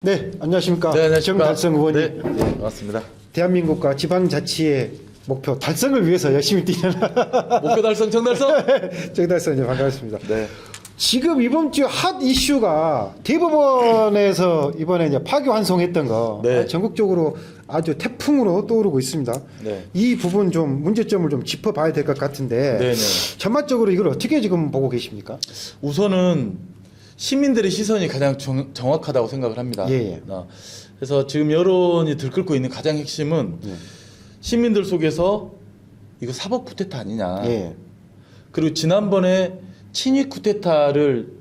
네, 안녕하십니까. 네, 안녕하십니까. 정달성 의원님. 네, 네, 반갑습니다. 대한민국과 지방자치의 목표 달성을 위해서 열심히 뛰는 목표 달성, 정달성. 정달성 의원님 반갑습니다. 네, 지금 이번 주 핫 이슈가 대법원에서 이번에 이제 파기환송했던 거 네. 전국적으로 아주 태풍으로 떠오르고 있습니다. 네. 이 부분 좀 문제점을 좀 짚어봐야 될 것 같은데 네, 네. 전반적으로 이걸 어떻게 지금 보고 계십니까? 우선은 시민들의 시선이 가장 정확하다고 생각을 합니다. 예, 예. 그래서 지금 여론이 들끓고 있는 가장 핵심은 예. 시민들 속에서 이거 사법 쿠데타 아니냐. 예. 그리고 지난번에 친위 쿠데타를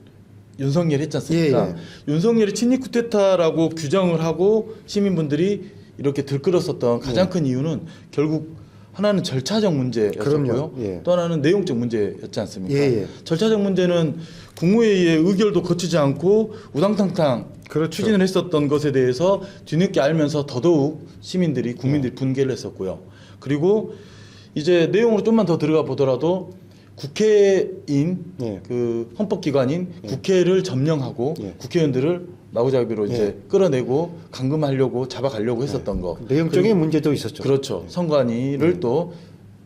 윤석열이 했지 않습니까? 예, 예. 윤석열이 친위 쿠데타라고 규정을 하고 시민분들이 이렇게 들끓었었던 가장 큰 이유는 결국 하나는 절차적 문제였었고요. 그럼요. 예. 또 하나는 내용적 문제였지 않습니까? 예, 예. 절차적 문제는 국무회의의 의결도 거치지 않고 우당탕탕 그렇죠. 추진을 했었던 것에 대해서 뒤늦게 알면서 더더욱 시민들이 국민들이 분개를 했었고요. 그리고 이제 내용으로 좀만 더 들어가 보더라도 국회인 예. 그 헌법기관인 국회를 점령하고 예. 국회의원들을 마구잡이로 이제 끌어내고 감금하려고 잡아가려고 했었던 거. 내용적인 그리고 문제도 있었죠. 그렇죠. 선관위를 또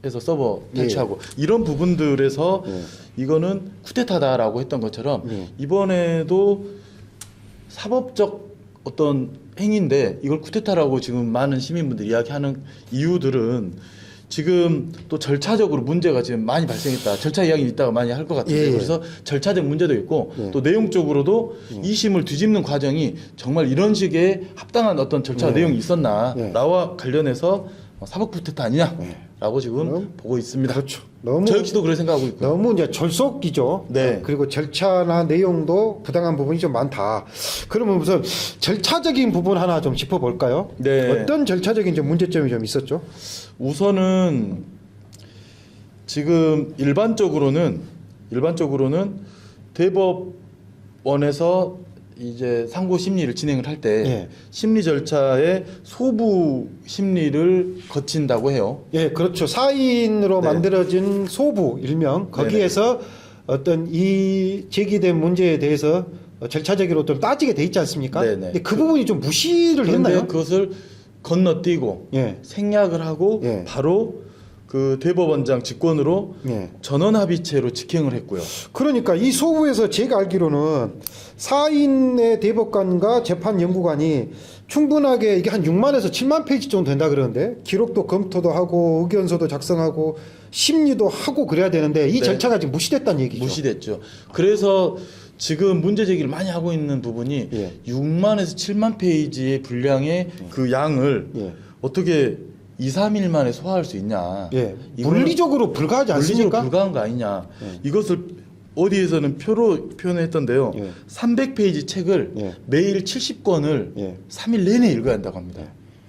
해서 서버 예. 설치하고 이런 부분들에서 예. 이거는 쿠데타다라고 했던 것처럼 예. 이번에도 사법적 어떤 행위인데 이걸 쿠데타라고 지금 많은 시민분들이 이야기하는 이유들은 지금 또 절차적으로 문제가 지금 많이 발생했다. 절차 이야기 이따가 많이 할 것 같은데 예, 예. 그래서 절차적 문제도 있고 예. 또 내용적으로도 이 심을 뒤집는 과정이 정말 이런 식의 합당한 어떤 절차 예. 내용이 있었나 예. 나와 관련해서 사법 쿠데타 아니냐라고 지금 보고 있습니다. 그렇죠. 너무 저 역시도 그렇게 생각하고 있고요. 너무 이제 졸속이죠. 네. 그리고 절차나 내용도 부당한 부분이 좀 많다. 그러면 우선 절차적인 부분 하나 좀 짚어볼까요? 네. 어떤 절차적인 좀 문제점이 좀 있었죠? 우선은 지금 일반적으로는 대법원에서 이제 상고 심리를 진행을 할 때 예. 심리 절차에 소부 심리를 거친다고 해요. 예, 그렇죠. 4인으로 네. 만들어진 소부 일명 거기에서 어떤 이 제기된 문제에 대해서 절차적으로 좀 따지게 돼 있지 않습니까? 네네. 근데 그 부분이 좀 무시를 그런데 했나요? 그것을 건너뛰고 예. 생략을 하고 예. 바로 그 대법원장 직권으로 예. 전원합의체로 직행을 했고요. 그러니까 이 소부에서 제가 알기로는 4인의 대법관과 재판연구관이 충분하게 이게 한 6만에서 7만 페이지 정도 된다 그러는데 기록도 검토도 하고 의견서도 작성하고 심리도 하고 그래야 되는데 이 네. 절차가 지금 무시됐다는 얘기죠. 무시됐죠. 그래서 지금 문제 제기를 많이 하고 있는 부분이 예. 6만에서 7만 페이지의 분량의 그 양을 예. 어떻게 2, 3일 만에 소화할 수 있냐. 예. 이거는 물리적으로 불가하지 물리적으로 않습니까? 불가한 거 아니냐. 이것을 어디에서는 표로 표현했던데요. 예. 300페이지 책을 예. 매일 70권을 예. 3일 내내 읽어야 한다고 합니다.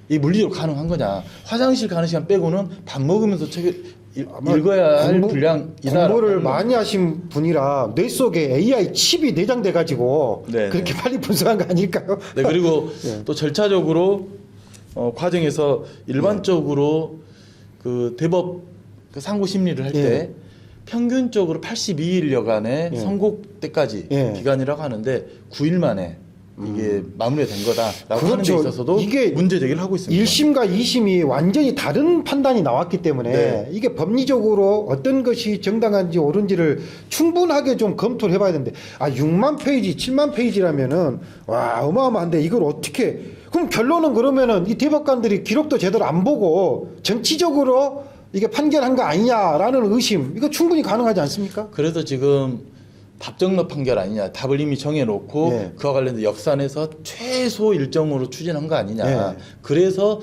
이 물리적으로 가능한 거냐. 화장실 가는 시간 빼고는 밥 먹으면서 책을 아마 읽어야 할 분량이다. 공부를 많이 하신 분이라 뇌 속에 AI 칩이 내장돼 가지고 네, 그렇게 빨리 분석한 거 아닐까요? 네, 그리고 예. 또 절차적으로 과정에서 일반적으로 그 대법 그 상고 심리를 할 때 예. 평균적으로 82일여간의 예. 선고 때까지 예. 기간이라고 하는데 9일 만에 이게 마무리가 된 거다라고 하는 데 그렇죠. 있어서도 이게 문제 제기를 하고 있습니다. 1심과 2심이 완전히 다른 판단이 나왔기 때문에 네. 이게 법리적으로 어떤 것이 정당한지 옳은지를 충분하게 좀 검토를 해봐야 되는데 6만 페이지, 7만 페이지라면은 와 어마어마한데 이걸 어떻게 그럼 결론은 그러면은 이 대법관들이 기록도 제대로 안 보고 정치적으로 이게 판결한 거 아니냐라는 의심 이거 충분히 가능하지 않습니까? 그래서 지금 답정너 판결 아니냐. 답을 이미 정해놓고 예. 그와 관련된 역산에서 최소 일정으로 추진한 거 아니냐. 예. 그래서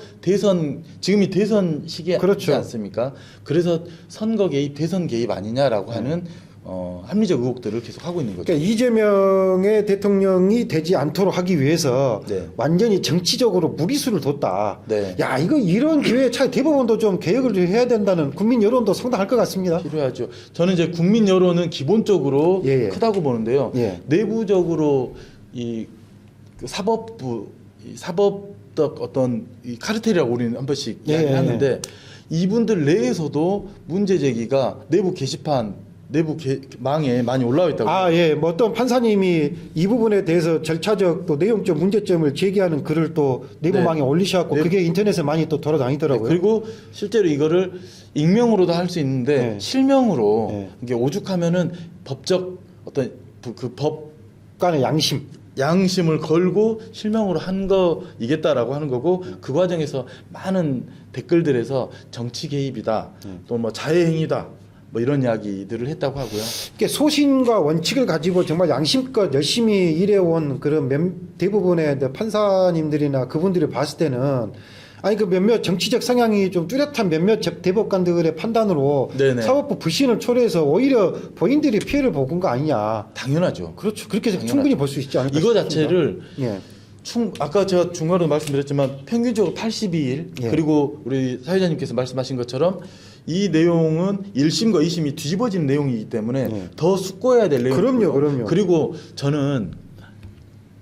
지금이 대선 시기지 그렇죠. 않습니까? 그래서 선거 개입, 대선 개입 아니냐라고 하는 합리적 의혹들을 계속 하고 있는 거죠. 그러니까 이재명의 대통령이 되지 않도록 하기 위해서 네. 완전히 정치적으로 무리수를 뒀다. 네. 야, 이거 이런 기회에 차라리 대법원도 좀 개혁을 좀 해야 된다는 국민 여론도 상당할 것 같습니다. 필요하죠. 저는 이제 국민 여론은 기본적으로 예, 예. 크다고 보는데요. 예. 내부적으로 그 사법적 어떤 이 카르텔이라고 우리는 한 번씩 예, 이야기하는데 이분들 내에서도 문제 제기가 내부 게시판 내부 망에 많이 올라와 있다고. 아, 예. 뭐 어떤 판사님이 이 부분에 대해서 절차적 또 내용적 문제점을 제기하는 글을 또 내부망에 네. 올리셔갖고 네. 그게 인터넷에 많이 또 네, 돌아다니더라고요. 그리고 실제로 이거를 익명으로도 할 수 있는데 네. 실명으로 네. 이게 오죽하면은 법적 어떤 그 법 간의 양심. 양심을 걸고 실명으로 한 거이겠다라고 하는 거고 그 과정에서 많은 댓글들에서 정치 개입이다 또 뭐 자해행위다 뭐 이런 이야기들을 했다고 하고요. 이게 소신과 원칙을 가지고 정말 양심껏 열심히 일해온 그런 대부분의 판사님들이나 그분들이 봤을 때는 아니 그 몇몇 정치적 성향이 좀 뚜렷한 몇몇 대법관들의 판단으로 네네. 사법부 불신을 초래해서 오히려 본인들이 피해를 보은 거 아니냐. 당연하죠. 그렇죠. 그렇게 당연하죠. 충분히 볼 수 있지 않을까 이거 싶습니다. 자체를 예. 아까 제가 중간으로 말씀드렸지만 평균적으로 82일 예. 그리고 우리 사회자님께서 말씀하신 것처럼 이 내용은 1심과 2심이 뒤집어진 내용이기 때문에 예. 더 숙고해야 될 내용이고요. 그럼요. 그리고 저는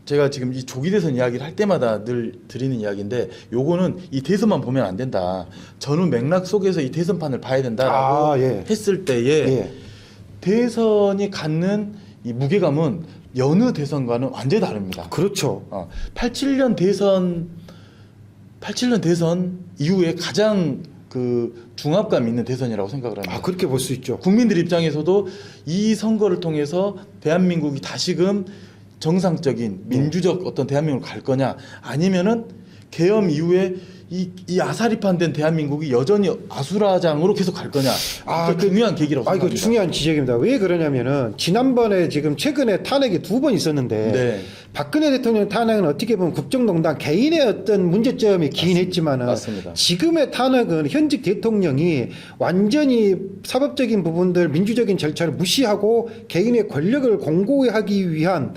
제가 지금 이 조기 대선 이야기를 할 때마다 늘 드리는 이야기인데 요거는 이 대선만 보면 안 된다. 전후 맥락 속에서 이 대선판을 봐야 된다라고 예. 했을 때에 예. 대선이 갖는 이 무게감은 여느 대선과는 완전히 다릅니다. 그렇죠. 87년 대선 이후에 가장 그 중압감 있는 대선이라고 생각을 합니다. 아, 그렇게 볼 수 있죠. 국민들 입장에서도 이 선거를 통해서 대한민국이 다시금 정상적인 민주적 어떤 대한민국을 갈 거냐 아니면은 계엄 이후에 이 아사리판된 대한민국이 여전히 아수라장으로 계속 갈 거냐. 그 중요한 계기라고 이거 생각합니다. 중요한 지적입니다. 왜 그러냐면은 지난번에 지금 최근에 탄핵이 2번 있었는데 네. 박근혜 대통령 탄핵은 어떻게 보면 국정농단 개인의 어떤 문제점이 긴 했지만은 맞습니다. 지금의 탄핵은 현직 대통령이 완전히 사법적인 부분들 민주적인 절차를 무시하고 개인의 권력을 공고하기 위한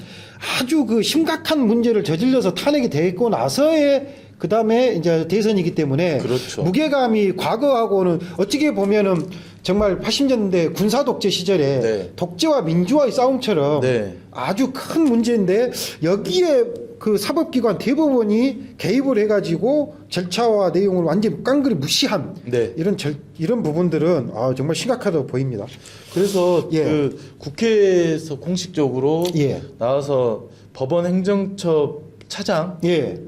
아주 그 심각한 문제를 저질러서 탄핵이 되고 나서의 그 다음에 이제 대선이기 때문에 그렇죠. 무게감이 과거하고는 어떻게 보면은 정말 80년대 군사 독재 시절에 네. 독재와 민주화의 싸움처럼 네. 아주 큰 문제인데 여기에 그 사법기관 대법원이 개입을 해가지고 절차와 내용을 완전 깡그리 무시한 네. 이런 부분들은 정말 심각하다고 보입니다. 그래서 예. 그 국회에서 공식적으로 예. 나와서 법원 행정처 차장 예,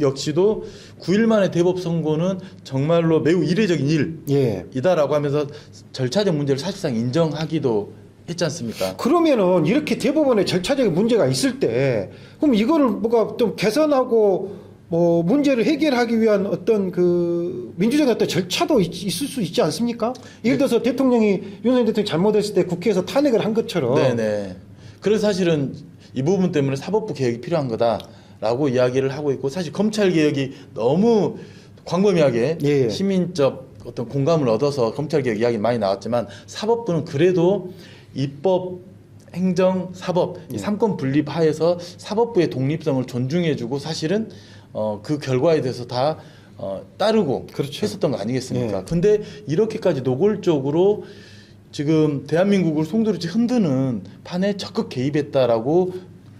역시도 9일 만에 대법 선고는 정말로 매우 이례적인 예. 일이다라고 하면서 절차적 문제를 사실상 인정하기도 했지 않습니까? 그러면은 이렇게 대법원에 절차적인 문제가 있을 때 그럼 이거를 뭐가 좀 개선하고 뭐 문제를 해결하기 위한 어떤 그 민주적인 어떤 절차도 있을 수 있지 않습니까? 예를 들어서 대통령이 윤석열 대통령이 잘못했을 때 국회에서 탄핵을 한 것처럼 네네. 그래서 사실은 이 부분 때문에 사법부 개혁이 필요한 거다라고 이야기를 하고 있고 사실 검찰 개혁이 너무 광범위하게 예. 시민적 어떤 공감을 얻어서 검찰 개혁 이야기 많이 나왔지만 사법부는 그래도 입법, 행정, 사법 이 삼권 분립 하에서 사법부의 독립성을 존중해주고 사실은 그 결과에 대해서 다 따르고 그렇죠. 했었던 거 아니겠습니까? 예. 근데 이렇게까지 노골적으로 지금 대한민국을 송두리째 흔드는 판에 적극 개입했다라고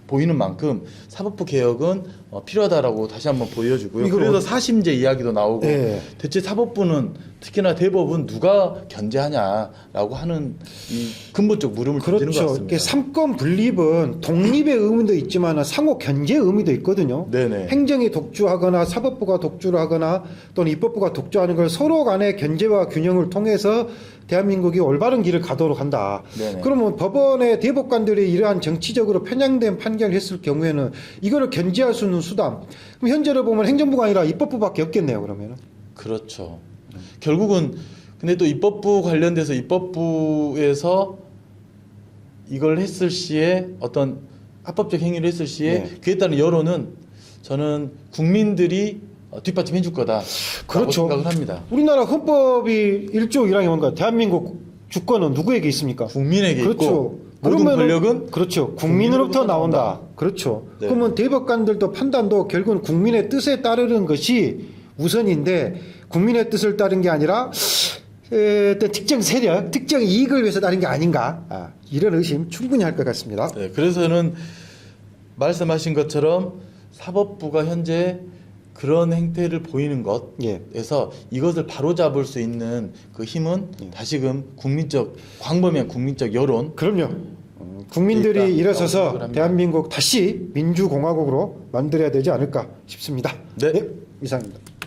보이는 만큼 사법부 개혁은 필요하다라고 다시 한번 보여주고요. 이걸 그래서 사심제 이야기도 나오고 예. 대체 사법부는 특히나 대법은 누가 견제하냐라고 하는 이 근본적 물음을 던지는 것 그렇죠. 같습니다. 이게 삼권 분립은 독립의 의미도 있지만 상호 견제의 의미도 있거든요. 네네. 행정이 독주하거나 사법부가 독주를 하거나 또는 입법부가 독주하는 걸 서로 간의 견제와 균형을 통해서 대한민국이 올바른 길을 가도록 한다. 네네. 그러면 법원의 대법관들이 이러한 정치적으로 편향된 판결을 했을 경우에는 이거를 견제할 수 있는 수단. 그럼 현재를 보면 행정부가 아니라 입법부밖에 없겠네요. 그러면은. 그렇죠. 결국은 근데 또 입법부 관련돼서 입법부에서 이걸 했을 시에 어떤 합법적 행위를 했을 시에 네. 그에 따른 여론은 저는 국민들이 뒷받침해 줄 거다. 그렇죠. 생각을 합니다. 우리나라 헌법이 1조 1항이 뭔가 대한민국 주권은 누구에게 있습니까? 국민에게 그렇죠. 있고 모든 그러면은 권력은 그렇죠. 국민으로부터 국민으로부터 나온다. 나온다. 그렇죠. 네. 그러면 대법관들도 판단도 결국은 국민의 뜻에 따르는 것이 우선인데 국민의 뜻을 따른 게 아니라 어떤 특정 세력, 특정 이익을 위해서 따른 게 아닌가. 이런 의심 충분히 할 것 같습니다. 네, 그래서는 말씀하신 것처럼 사법부가 현재 그런 행태를 보이는 예. 것에서 이것을 바로잡을 수 있는 그 힘은 다시금 국민적 광범위한 국민적 여론 그럼요. 국민들이 있다. 일어서서 생각을 합니다. 대한민국 다시 민주공화국으로 만들어야 되지 않을까 싶습니다. 네. 이상입니다.